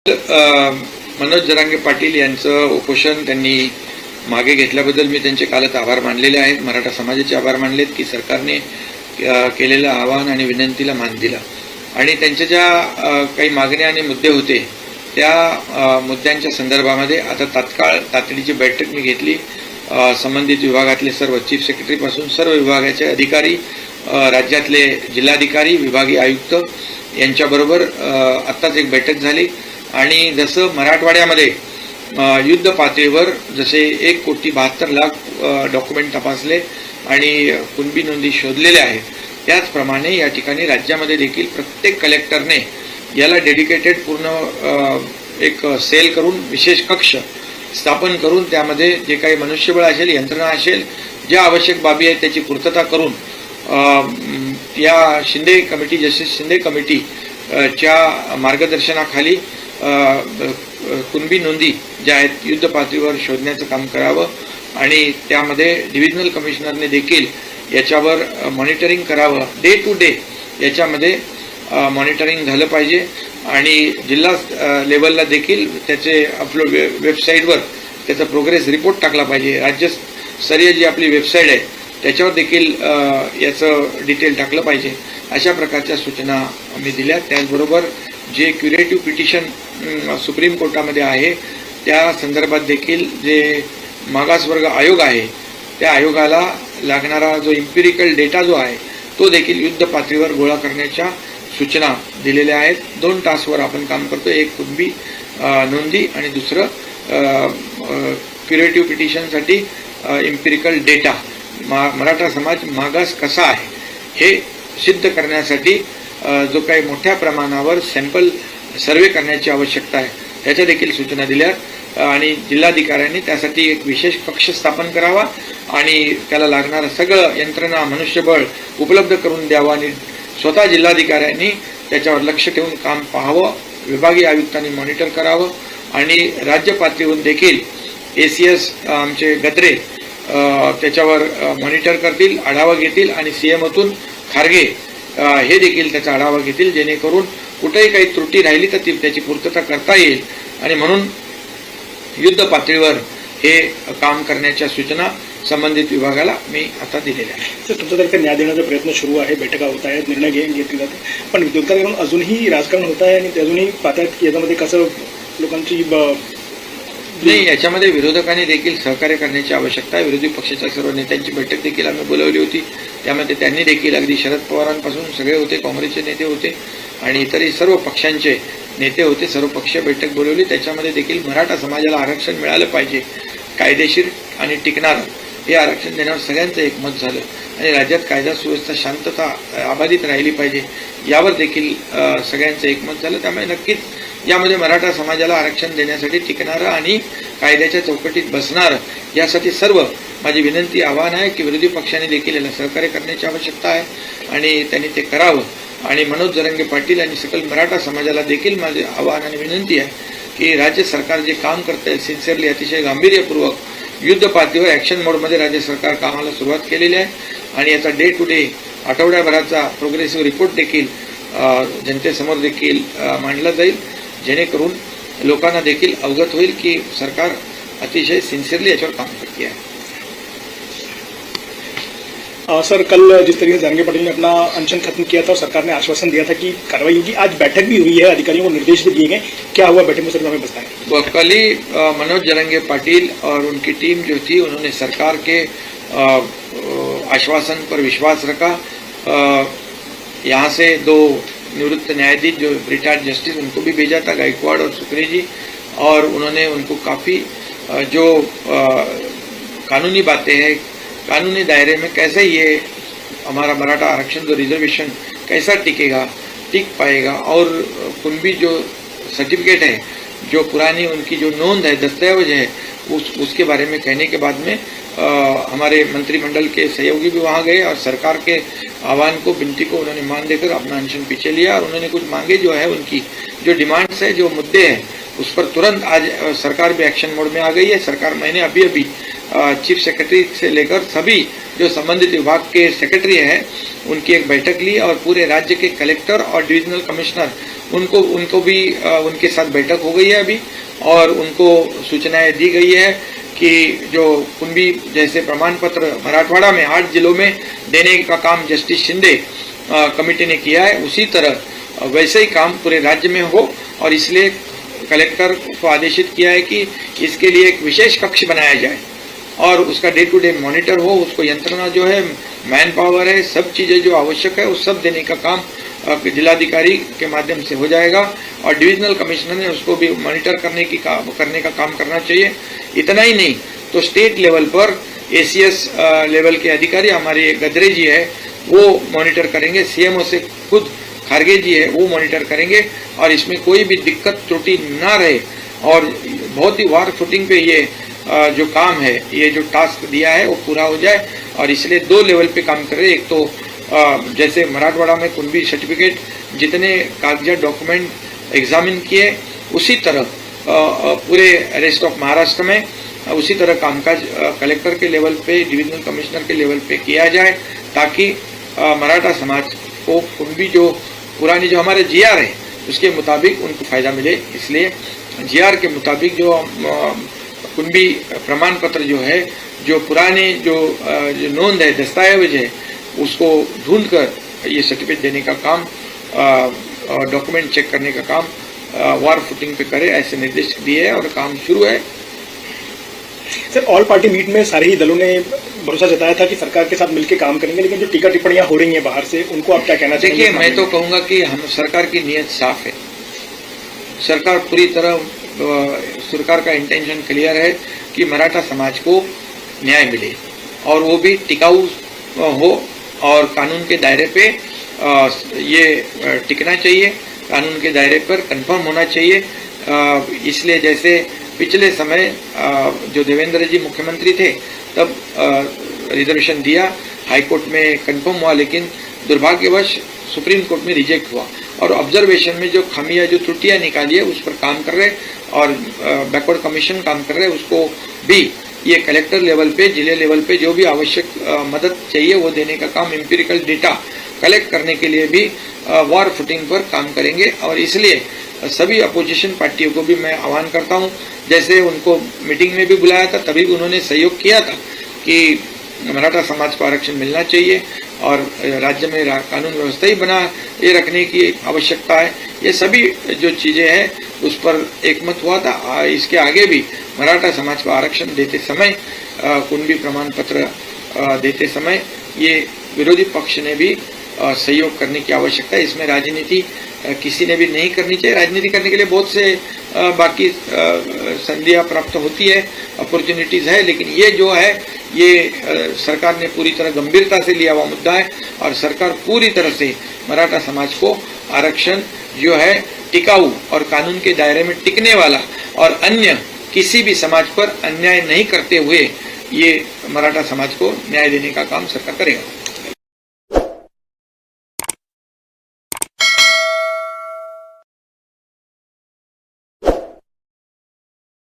मनोज जरांगे पाटील यांचं उपोषण त्यांनी मागे घेतल्याबद्दल मी त्यांचे कालच आभार मानलेले आहेत. मराठा समाजाचे आभार मानलेत की सरकारने केलेलं आवाहन आणि विनंतीला मान दिला आणि त्यांच्या ज्या काही मागण्या आणि मुद्दे होते त्या मुद्द्यांच्या संदर्भामध्ये आता तातडीची बैठक मी घेतली. संबंधित विभागातले सर्व चीफ सेक्रेटरी पासून सर्व विभागाचे अधिकारी, राज्यातले जिल्हाधिकारी, विभागीय आयुक्त यांच्याबरोबर आत्ताच एक बैठक झाली आणि जसं मराठवाड्यामध्ये युद्ध पातळीवर जसे 1,72,00,000 डॉक्युमेंट तपासले आणि कुणबी नोंदी शोधलेल्या आहेत, त्याचप्रमाणे या ठिकाणी राज्यामध्ये देखील प्रत्येक कलेक्टरने याला डेडिकेटेड पूर्ण एक सेल करून विशेष कक्ष स्थापन करून त्यामध्ये जे काही मनुष्यबळ असेल, यंत्रणा असेल, ज्या आवश्यक बाबी आहेत त्याची पूर्तता करून या शिंदे कमिटी, जस्टिस शिंदे कमिटीच्या मार्गदर्शनाखाली कुणबी नोंदी ज्या आहेत युद्ध पातळीवर शोधण्याचं काम करावं आणि त्यामध्ये डिव्हिजनल कमिशनरने देखील याच्यावर मॉनिटरिंग करावं. डे टू डे याच्यामध्ये मॉनिटरिंग झालं पाहिजे आणि जिल्हा लेवलला देखील त्याचे अपलोड वेबसाईटवर त्याचा प्रोग्रेस रिपोर्ट टाकला पाहिजे. राज्यस्तरीय जी आपली वेबसाईट आहे त्याच्यावर देखील याचं डिटेल टाकलं पाहिजे. अशा प्रकारच्या सूचना मी दिल्या. त्याचबरोबर जे क्युरेटिव्ह पिटिशन सुप्रीम कोर्टामध्ये आहे त्या संदर्भात देखील जे मागासवर्ग आयोग आहे त्या आयोगाला लागणारा जो इम्पिरिकल डेटा जो आहे तो देखील युद्ध पातळीवर गोळा करण्याच्या सूचना दिलेल्या आहेत. 2 टास्कवर आपण काम करतो. एक कुणबी नोंदी आणि दुसरं क्युरेटिव्ह पिटिशनसाठी इम्पिरिकल डेटा. मराठा समाज मागास कसा आहे हे सिद्ध करण्यासाठी जो काही मोठ्या प्रमाणावर सॅम्पल सर्वे करण्याची आवश्यकता आहे त्याच्या देखील सूचना दिल्यात आणि जिल्हाधिकाऱ्यांनी त्यासाठी एक विशेष कक्ष स्थापन करावा आणि त्याला लागणारं सगळं यंत्रणा, मनुष्यबळ उपलब्ध करून द्यावं आणि स्वतः जिल्हाधिकाऱ्यांनी त्याच्यावर लक्ष ठेवून काम पाहावं. विभागीय आयुक्तांनी मॉनिटर करावं आणि राज्य पातळीवरून देखील ACS आमचे गद्रे त्याच्यावर मॉनिटर करतील, आढावा घेतील आणि CMतून खारगे हे देखील त्याचा आढावा घेतील, जेणेकरून कुठेही काही त्रुटी राहिली तर त्याची पूर्तता करता येईल आणि म्हणून युद्ध पातळीवर हे काम करण्याच्या सूचना संबंधित विभागाला मी आता दिलेल्या आहेत. तर तुमच्यातर्फे न्याय देण्याचा प्रयत्न सुरू आहे, बैठका होत आहेत, निर्णय घेतले जाते, पण विरोधकांकडून अजूनही राजकारण होत आहे आणि ते अजूनही पाहतात की याच्यामध्ये कसं लोकांची नाही, याच्यामध्ये विरोधकांनी देखील सहकार्य करण्याची आवश्यकता आहे. विरोधी पक्षाच्या सर्व नेत्यांची बैठक देखील आम्ही बोलावली होती. त्यामध्ये त्यांनी देखील अगदी शरद पवारांपासून सगळे होते, काँग्रेसचे नेते होते आणि इतरही सर्व पक्षांचे नेते होते. सर्व पक्षीय बैठक बोलवली. त्याच्यामध्ये देखील मराठा समाजाला आरक्षण मिळालं पाहिजे, कायदेशीर आणि टिकणारं हे आरक्षण देण्यावर सगळ्यांचं एकमत झालं आणि राज्यात कायदा सुव्यवस्था, शांतता अबाधित राहिली पाहिजे यावर देखील सगळ्यांचं एकमत झालं. त्यामुळे नक्कीच यामध्ये मराठा समाजाला आरक्षण देण्यासाठी टिकणारं आणि कायद्याच्या चौकटीत बसणारं यासाठी सर्व माझी विनंती, आवाहन आहे की विरोधी पक्षाने देखील याला सहकार्य करण्याची आवश्यकता आहे आणि त्यांनी ते करावं. आणि मनोज जरांगे पाटील आणि सकल मराठा समाजाला देखील माझे आवाहन आणि विनंती आहे की राज्य सरकार जे काम करत आहे सिन्सिअरली, अतिशय गांभीर्यपूर्वक युद्ध पातळीवर ॲक्शन मोडमध्ये राज्य सरकार कामाला सुरुवात केलेली आहे आणि याचा डे टू डे आठवड्याभराचा प्रोग्रेसिव्ह रिपोर्ट देखील जनतेसमोर देखील मांडला जाईल, जेणेकरून लोकांना देखील अवगत होईल की सरकार अतिशय सिन्सिअरली याच्यावर काम करते आहे. सर, कल जिस तरीके से जरांगे पाटिल ने अपना अनशन खत्म किया था और सरकार ने आश्वासन दिया था कि कार्रवाई होगी, आज बैठक भी हुई है, अधिकारियों को निर्देश भी दिए गए, क्या हुआ बैठक में सर, हमें बताएं. कल ही मनोज जरांगे पाटिल और उनकी टीम जो थी उन्होंने सरकार के आश्वासन पर विश्वास रखा. यहाँ से 2 निवृत्त न्यायाधीश जो रिटायर्ड जस्टिस उनको भी भेजा था, गायकवाड़ और सुकरे जी, और उन्होंने उनको काफ़ी जो कानूनी बातें हैं, कानूनी दायरे में कैसे ये हमारा मराठा आरक्षण जो रिजर्वेशन कैसा टिक पाएगा और कुणबी जो सर्टिफिकेट है, जो पुरानी उनकी जो नोंद है, दस्तावेज है, उसके बारे में कहने के बाद में हमारे मंत्रिमंडल के सहयोगी भी वहाँ गए और सरकार के आह्वान को, विनती को उन्होंने मान देकर अपना अनशन पीछे लिया और उन्होंने कुछ मांगे जो है, उनकी जो डिमांड्स है, जो मुद्दे हैं, उस पर तुरंत आज सरकार भी एक्शन मोड में आ गई है. सरकार मैंने अभी चीफ सेक्रेटरी से लेकर सभी जो संबंधित विभाग के सेक्रेटरी हैं उनकी एक बैठक ली और पूरे राज्य के कलेक्टर और डिविजनल कमिश्नर उनको भी उनके साथ बैठक हो गई है अभी, और उनको सूचनाएं दी गई है कि जो कुंभी जैसे प्रमाण पत्र मराठवाड़ा में 8 जिलों में देने का काम जस्टिस शिंदे कमेटी ने किया है, उसी तरह वैसे ही काम पूरे राज्य में हो। और इसलिए कलेक्टर को आदेशित किया है कि इसके लिए एक विशेष कक्ष बनाया जाए और उसका डे टू डे मॉनिटर हो, उसको यंत्रणा जो है, मैन पावर है, सब चीजें जो आवश्यक है उस सब देने का काम जिलाधिकारी के माध्यम से हो जाएगा। और डिविजनल कमिश्नर ने उसको भी मॉनिटर करने का काम करना चाहिए। इतना ही नहीं तो स्टेट लेवल पर एसीएस लेवल के अधिकारी हमारे गदरे जी है वो मॉनिटर करेंगे, सीएमओ से खुद खारगे जी है वो मॉनिटर करेंगे, और इसमें कोई भी दिक्कत त्रुटि ना रहे और बहुत ही वार फुटिंग पे ये जो काम है, ये जो टास्क दिया है वो पूरा हो जाए। और इसलिए 2 लेवल पे काम कर रहे हैं। एक तो जैसे मराठवाड़ा में कुंभी सर्टिफिकेट जितने कागजात डॉक्यूमेंट एग्जामिन किए, उसी तरह पूरे रेस्ट ऑफ महाराष्ट्र में उसी तरह कामकाज कलेक्टर के लेवल पे, डिविजनल कमिश्नर के लेवल पे किया जाए, ताकि मराठा समाज को कुंभी जो पुरानी जो हमारे जीआर है उसके मुताबिक उनको फायदा मिले। इसलिए जीआर के मुताबिक जो कुंभी प्रमाण पत्र जो है, जो पुराने जो नोंद है, दस्तावेज है, उसको ढूंढकर ये सर्टिफिकेट देने का काम, डॉक्यूमेंट चेक करने का काम वार फुटिंग पे करे, ऐसे निर्देश दिए हैं और काम शुरू है। सर, ऑल पार्टी मीट में सारे ही दलों ने भरोसा जताया था कि सरकार के साथ मिलकर काम करेंगे, लेकिन जो टीका टिप्पणियां हो रही हैं बाहर से, उनको आप क्या कहना चाहेंगे? देखिए, मैं तो कहूंगा कि हम सरकार की नीयत साफ है। सरकार पूरी तरह, सरकार का इंटेंशन क्लियर है कि मराठा समाज को न्याय मिले और वो भी टिकाऊ हो और कानून के दायरे पे ये टिकना चाहिए, कानून के दायरे पर कंफर्म होना चाहिए। इसलिए जैसे पिछले समय जो देवेंद्र जी मुख्यमंत्री थे तब रिजर्वेशन दिया, हाईकोर्ट में कंफर्म हुआ, लेकिन दुर्भाग्यवश सुप्रीम कोर्ट में रिजेक्ट हुआ। और ऑब्जर्वेशन में जो खामियां, जो त्रुटियां निकाली है उस पर काम कर रहे, और बैकवर्ड कमीशन काम कर रहे, उसको भी ये कलेक्टर लेवल पे, जिले लेवल पे जो भी आवश्यक मदद चाहिए वो देने का काम, एम्पिरिकल डेटा कलेक्ट करने के लिए भी वार फुटिंग पर काम करेंगे। और इसलिए सभी अपोजिशन पार्टियों को भी मैं आह्वान करता हूं, जैसे उनको मीटिंग में भी बुलाया था तभी उन्होंने सहयोग किया था कि मराठा समाज को आरक्षण मिलना चाहिए और राज्य में कानून व्यवस्था ही बना ये रखने की आवश्यकता है। ये सभी जो चीजें हैं उस पर एकमत हुआ था। इसके आगे भी मराठा समाज को आरक्षण देते समय, कुंभी प्रमाण पत्र देते समय ये विरोधी पक्ष ने भी सहयोग करने की आवश्यकता है। इसमें राजनीति किसी ने भी नहीं करनी चाहिए। राजनीति करने के लिए बहुत से बाकी संधियां प्राप्त होती है, अपॉर्चुनिटीज है, लेकिन ये जो है ये सरकार ने पूरी तरह गंभीरता से लिया हुआ मुद्दा है और सरकार पूरी तरह से मराठा समाज को आरक्षण जो है टिकाऊ और कानून के दायरे में टिकने वाला और अन्य किसी भी समाज पर अन्याय नहीं करते हुए ये मराठा समाज को न्याय देने का काम सरकार करेगा।